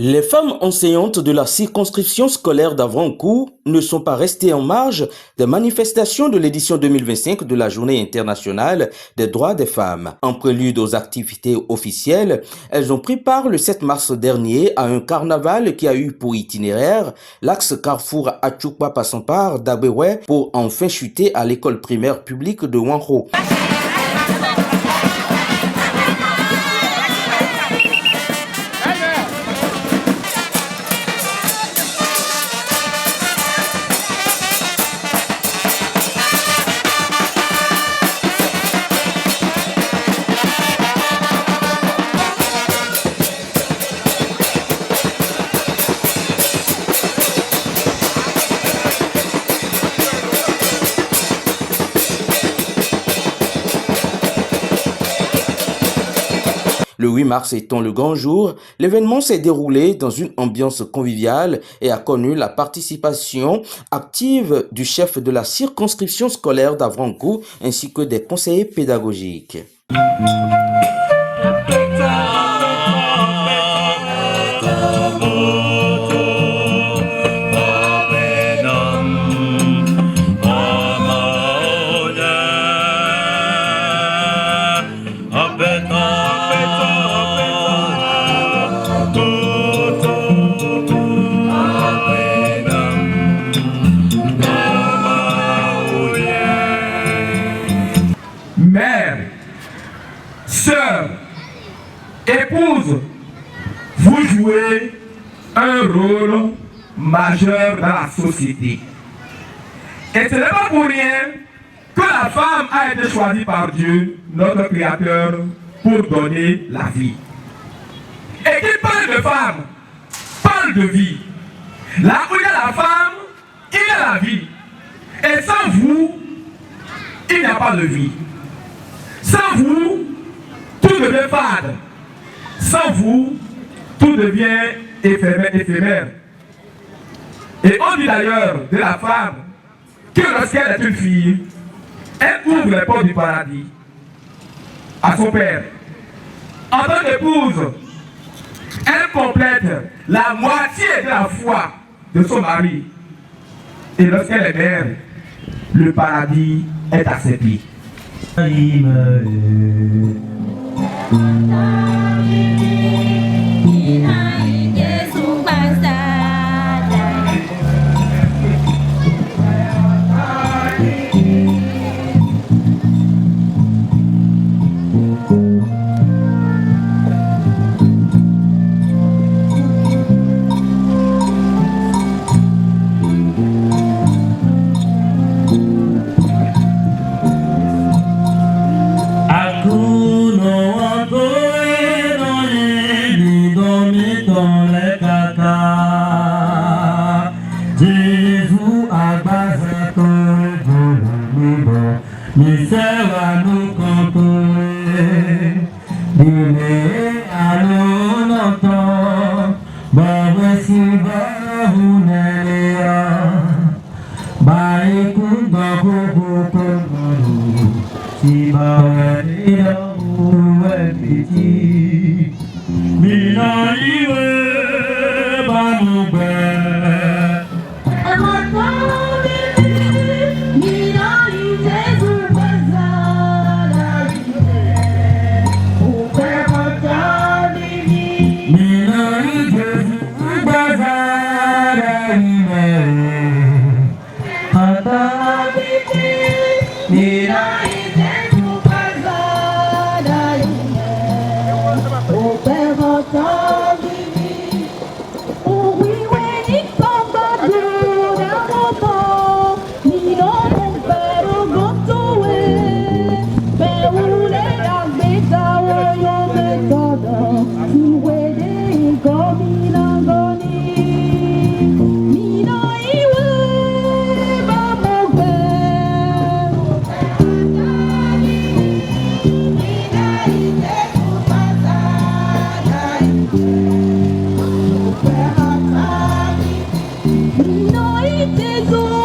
Les femmes enseignantes de la circonscription scolaire d'Avrancourt ne sont pas restées en marge des manifestations de l'édition 2025 de la Journée internationale des droits des femmes. En prélude aux activités officielles, elles ont pris part le 7 mars dernier à un carnaval qui a eu pour itinéraire l'axe Carrefour Achukpa passant par Dabewe pour enfin chuter à l'école primaire publique de Wanro. Le 8 mars étant le grand jour, l'événement s'est déroulé dans une ambiance conviviale et a connu la participation active du chef de la circonscription scolaire d'Avrancourt ainsi que des conseillers pédagogiques. Mère, sœur, épouse, vous jouez un rôle majeur dans la société. Et ce n'est pas pour rien que la femme a été choisie par Dieu, notre Créateur, pour donner la vie. Et qui parle de femme, parle de vie. Là où il y a la femme, il y a la vie. Et sans vous, il n'y a pas de vie. Sans vous, tout devient fade. Sans vous, tout devient éphémère. Et on dit d'ailleurs de la femme que lorsqu'elle est une fille, elle ouvre les portes du paradis à son père. En tant qu'épouse, elle complète la moitié de la foi de son mari. Et lorsqu'elle est mère, le paradis est à ses pieds. Et le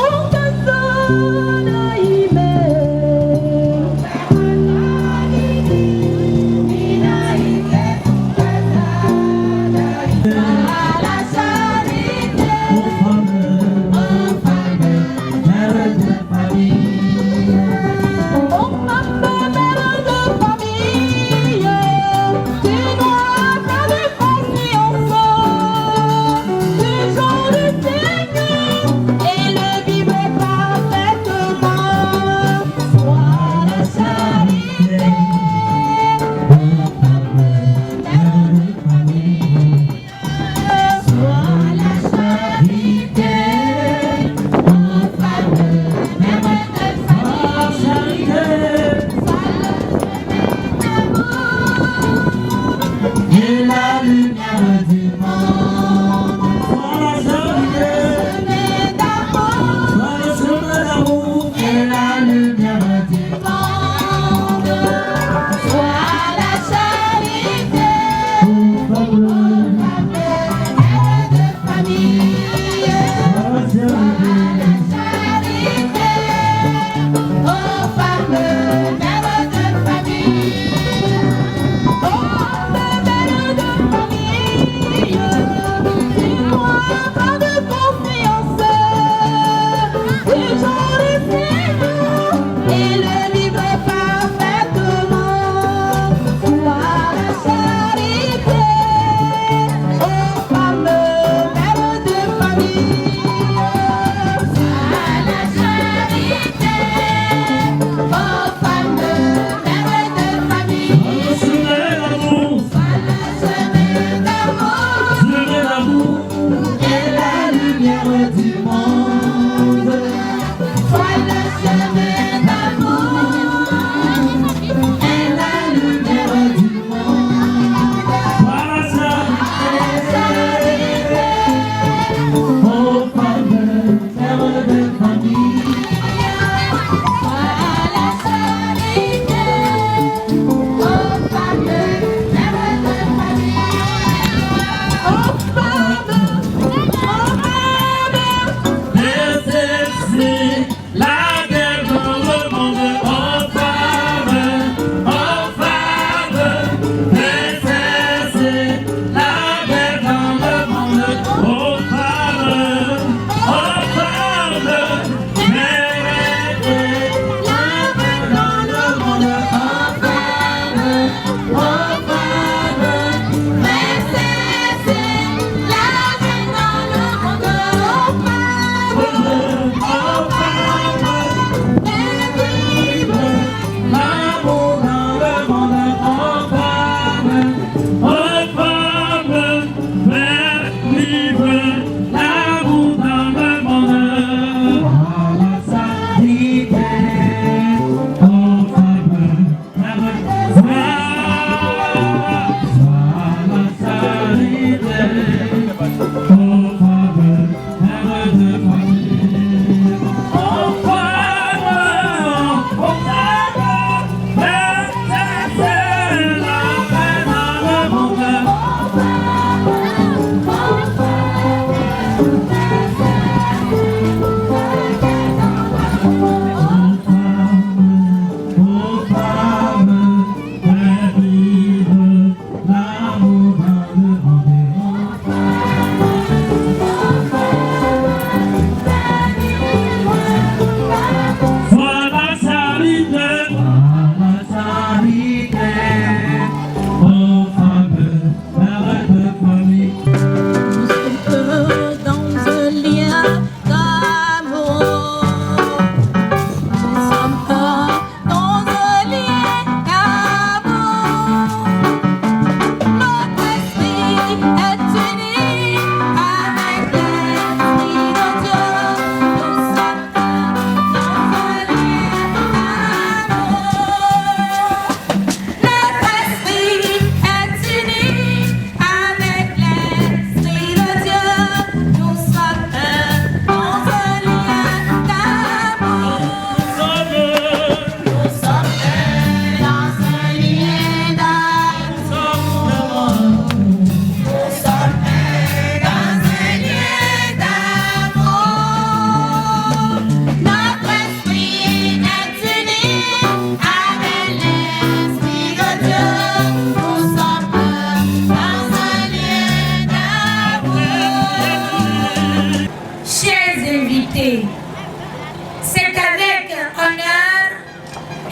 honneur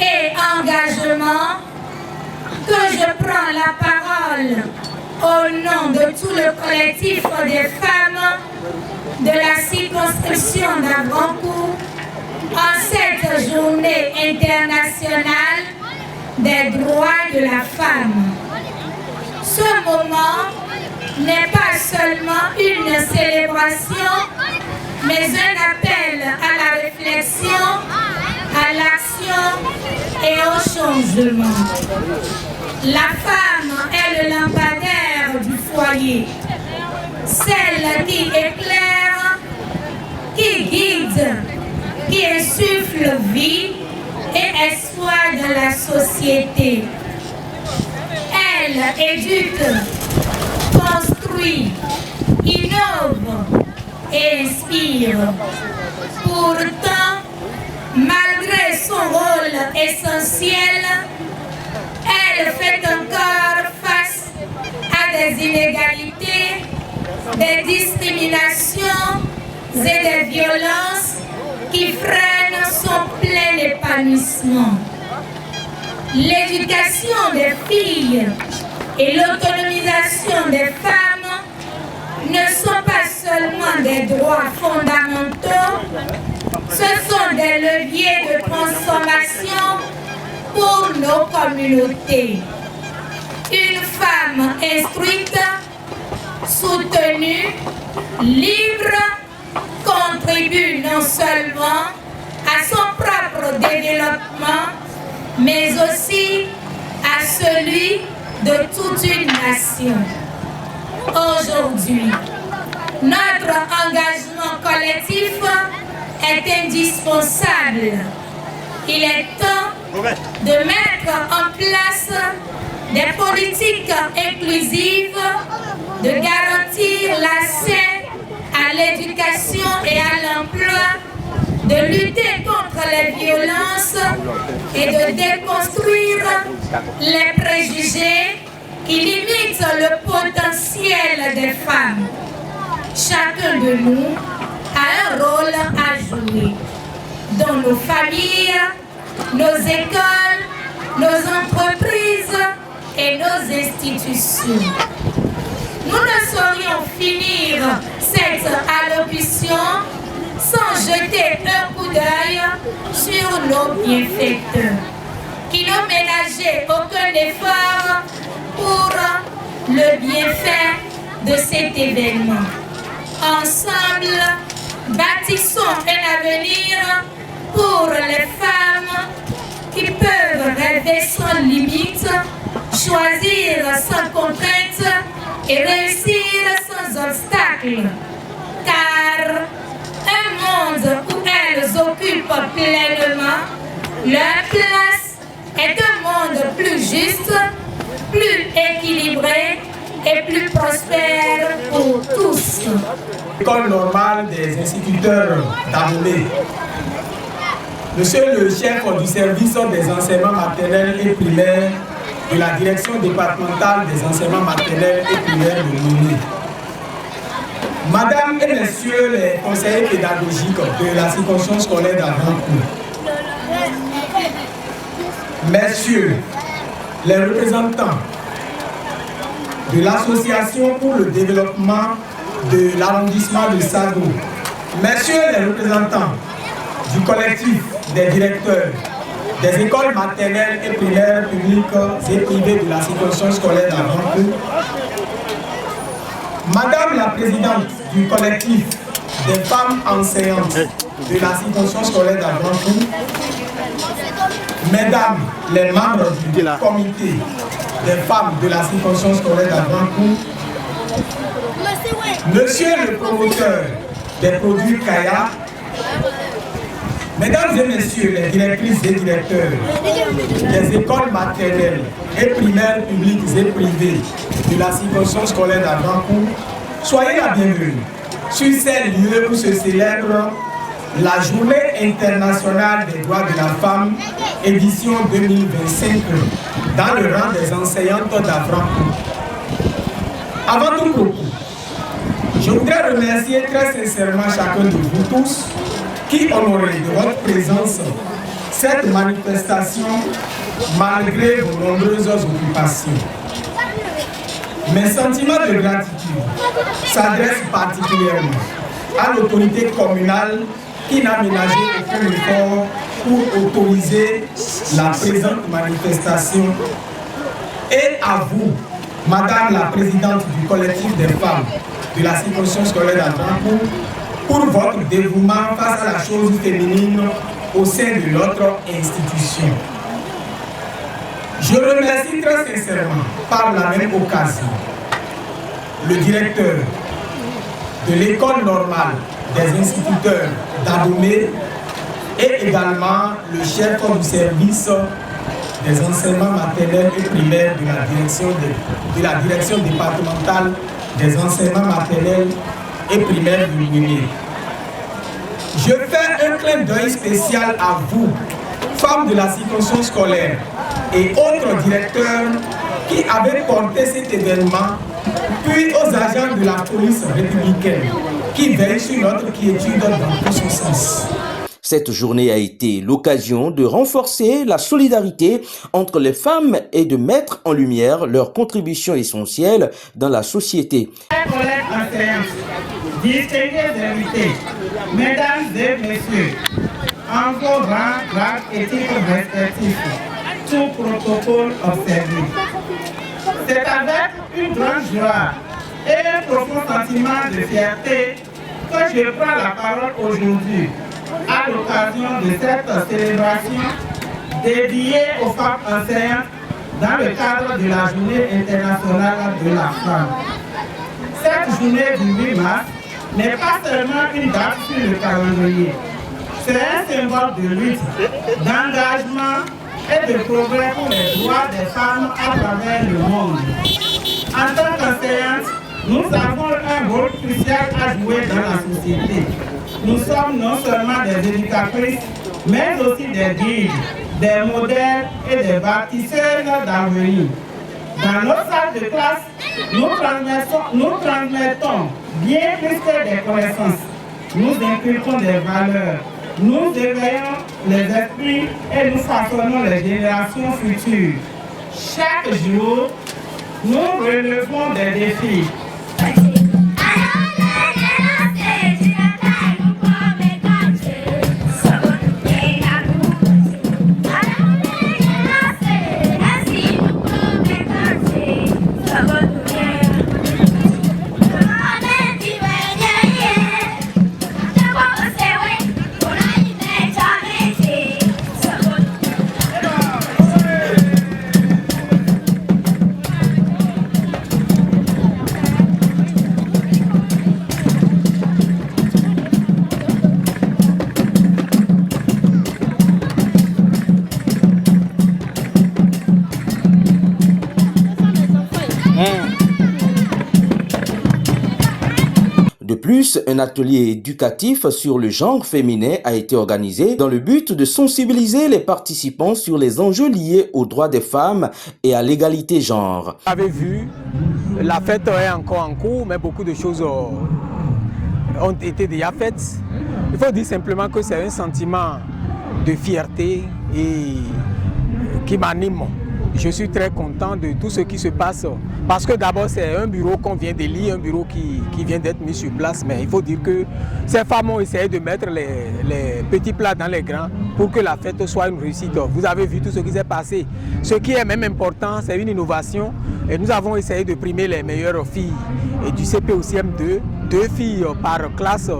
et engagement que je prends la parole au nom de tout le collectif des femmes de la circonscription d'Avrancourt en cette journée internationale des droits de la femme. Ce moment n'est pas seulement une célébration, mais un appel à la réflexion, à l'action et au changement. La femme est le lampadaire du foyer, celle qui éclaire, qui guide, qui insuffle vie et espoir dans la société. Elle éduque, construit, innove et inspire. Pourtant, malgré son rôle essentiel, elle fait encore face à des inégalités, des discriminations et des violences qui freinent son plein épanouissement. L'éducation des filles et l'autonomisation des femmes ne sont pas seulement des droits fondamentaux, ce sont des leviers de transformation pour nos communautés. Une femme instruite, soutenue, libre, contribue non seulement à son propre développement, mais aussi à celui de toute une nation. Aujourd'hui, notre engagement collectif est indispensable. Il est temps de mettre en place des politiques inclusives, de garantir l'accès à l'éducation et à l'emploi, de lutter contre les violences et de déconstruire les préjugés qui limitent le potentiel des femmes. Chacun de nous a un rôle à jouer dans nos familles, nos écoles, nos entreprises et nos institutions. Nous ne saurions finir cette allocution sans jeter un coup d'œil sur nos bienfaiteurs, qui n'ont ménagé aucun effort pour le bienfait de cet événement. Ensemble, bâtissons un avenir pour les femmes qui peuvent rêver sans limite, choisir sans contrainte et réussir sans obstacle. Car un monde où elles occupent pleinement leur place est un monde plus juste, plus équilibré et plus prospère pour tous. École normale des instituteurs d'Aboulé. Monsieur le chef du service des enseignements maternels et primaires de la direction départementale des enseignements maternels et primaires de Lomé. Madame et messieurs les conseillers pédagogiques de la circonscription scolaire d'Avrancourt. Messieurs les représentants de l'association pour le développement de l'arrondissement de Sago. Messieurs les représentants du collectif des directeurs des écoles maternelles et primaires publiques et privées de la circonscription scolaire d'Avrancourt. Madame la présidente du collectif des femmes enseignantes de la circonscription scolaire d'Avrancourt. Mesdames les membres du comité des femmes de la circonscription scolaire d'Avrancourt. Monsieur le promoteur des produits Kaya. Mesdames et messieurs les directrices et directeurs des écoles maternelles et primaires publiques et privées de la circonscription scolaire d'Avrancourt, soyez la bienvenue sur ces lieux où se célèbre la Journée internationale des droits de la femme, édition 2025, dans le rang des enseignantes d'Avrancourt. Avant tout propos, je voudrais remercier très sincèrement chacun de vous tous qui honorez de votre présence cette manifestation malgré vos nombreuses occupations. Mes sentiments de gratitude s'adressent particulièrement à l'autorité communale qui n'a ménagé aucun effort pour autoriser la présente manifestation et à vous, Madame la Présidente du collectif des femmes de la circonscription scolaire d'Adrancourt, pour votre dévouement face à la chose féminine au sein de notre institution. Je remercie très sincèrement, par la même occasion, le directeur de l'école normale des instituteurs d'Abomey et également le chef du service des enseignements maternels et primaires de la direction départementale des enseignements maternels et primaires du numérique. Je fais un clin d'œil spécial à vous, femmes de la circonscription scolaire et autres directeurs qui avaient porté cet événement, puis aux agents de la police républicaine qui veillent sur notre quiétude dans tout son sens. Cette journée a été l'occasion de renforcer la solidarité entre les femmes et de mettre en lumière leurs contributions essentielles dans la société. Chers collègues enseignants, distingués invités, mesdames et messieurs, en vos rangs, grades et titres respectifs, tout protocole observé. C'est avec une grande joie et un profond sentiment de fierté que je prends la parole aujourd'hui à l'occasion de cette célébration dédiée aux femmes enseignantes dans le cadre de la Journée internationale de la femme. Cette journée du 8 mars n'est pas seulement une date sur le calendrier, c'est un symbole de lutte, d'engagement et de progrès pour les droits des femmes à travers le monde. En tant qu'enseignantes, nous avons un rôle crucial à jouer dans la société. Nous sommes non seulement des éducatrices, mais aussi des guides, des modèles et des bâtisseurs d'avenir. Dans nos salles de classe, nous transmettons bien plus que des connaissances. Nous inculquons des valeurs, nous éveillons les esprits et nous façonnons les générations futures. Chaque jour, nous relevons des défis. De plus, un atelier éducatif sur le genre féminin a été organisé dans le but de sensibiliser les participants sur les enjeux liés aux droits des femmes et à l'égalité genre. Vous avez vu, la fête est encore en cours, mais beaucoup de choses ont été déjà faites. Il faut dire simplement que c'est un sentiment de fierté et qui m'anime. Je suis très content de tout ce qui se passe parce que d'abord c'est un bureau qu'on vient d'élire, un bureau qui vient d'être mis sur place, mais il faut dire que ces femmes ont essayé de mettre les petits plats dans les grands pour que la fête soit une réussite. Vous avez vu tout ce qui s'est passé. Ce qui est même important, c'est une innovation et nous avons essayé de primer les meilleures filles et du CP au CM2, 2 filles par classe.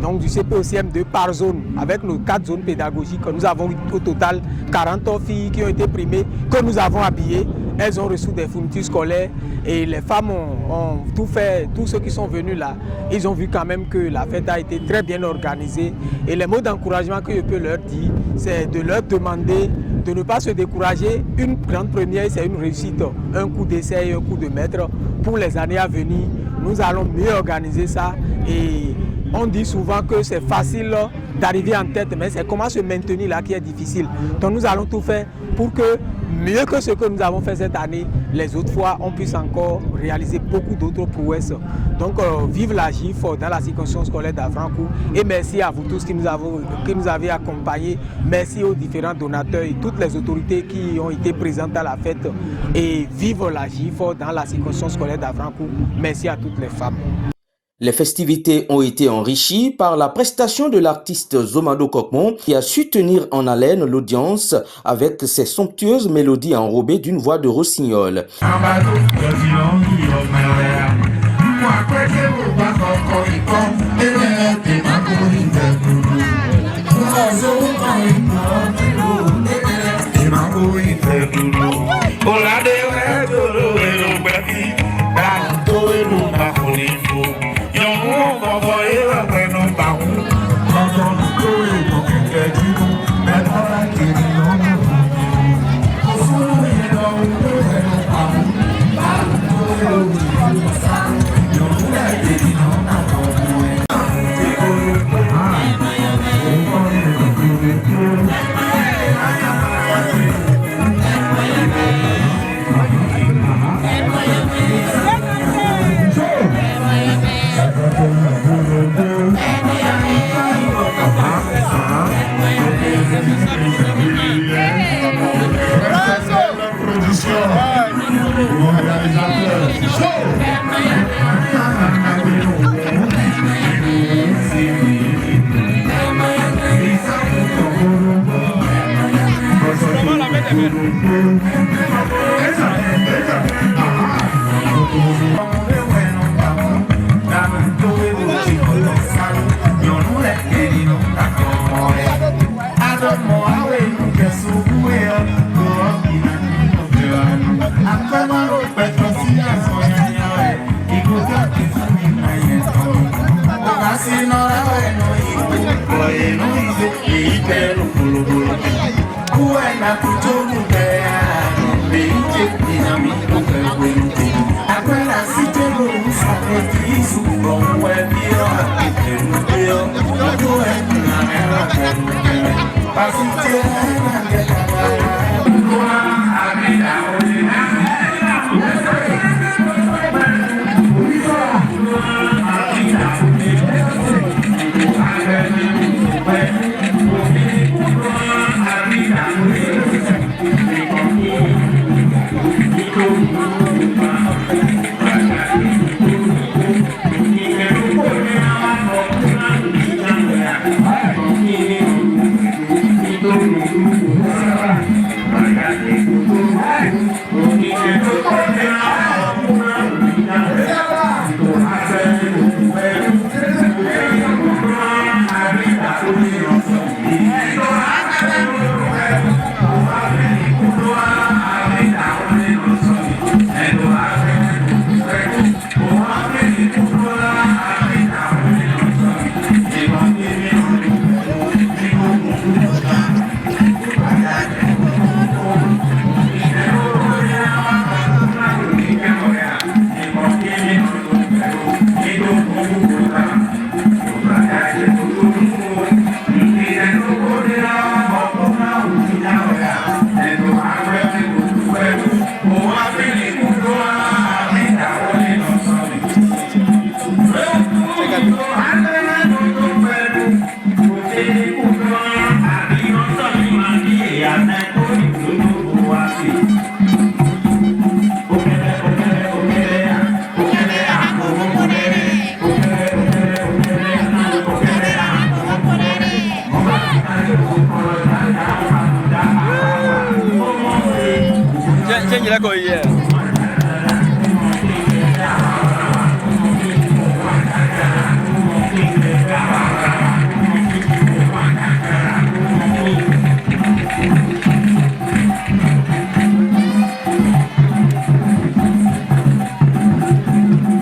Donc du CP au CM2 par zone, avec nos 4 zones pédagogiques, nous avons au total 40 filles qui ont été primées, que nous avons habillées. Elles ont reçu des fournitures scolaires et les femmes ont tout fait, tous ceux qui sont venus là, ils ont vu quand même que la fête a été très bien organisée. Et les mots d'encouragement que je peux leur dire, c'est de leur demander de ne pas se décourager. Une grande première, c'est une réussite, un coup d'essai et un coup de maître. Pour les années à venir, nous allons mieux organiser ça. Et on dit souvent que c'est facile d'arriver en tête, mais c'est comment se maintenir là qui est difficile. Donc nous allons tout faire pour que mieux que ce que nous avons fait cette année, les autres fois, on puisse encore réaliser beaucoup d'autres prouesses. Donc, vive la GIF dans la circonscription scolaire d'Avrancourt et merci à vous tous qui nous avez accompagnés. Merci aux différents donateurs et toutes les autorités qui ont été présentes à la fête. Et vive la GIF dans la circonscription scolaire d'Avrancourt. Merci à toutes les femmes. Les festivités ont été enrichies par la prestation de l'artiste Zomando Kokmon qui a su tenir en haleine l'audience avec ses somptueuses mélodies enrobées d'une voix de rossignol.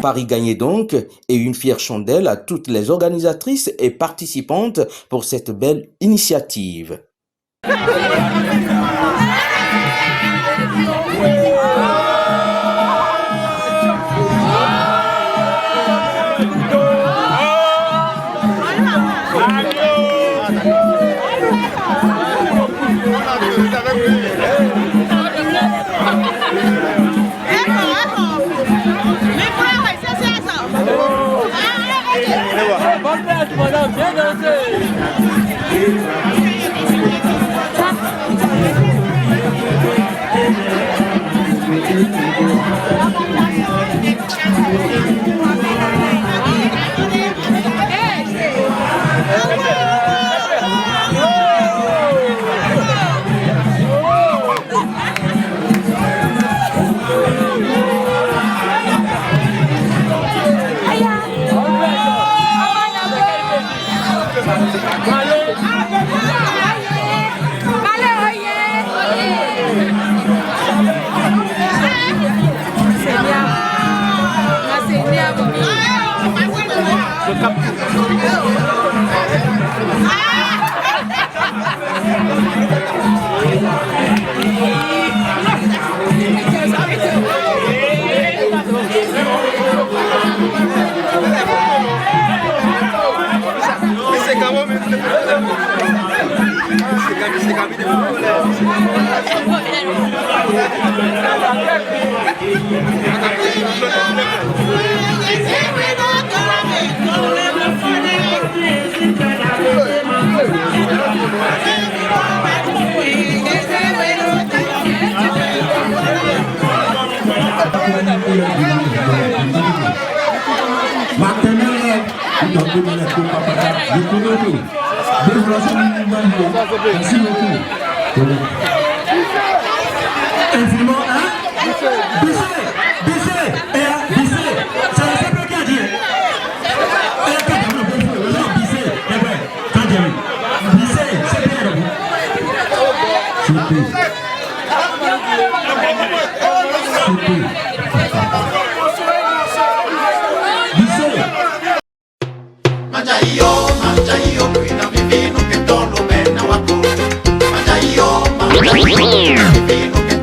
Paris gagnait donc et une fière chandelle à toutes les organisatrices et participantes pour cette belle initiative. Manjayo.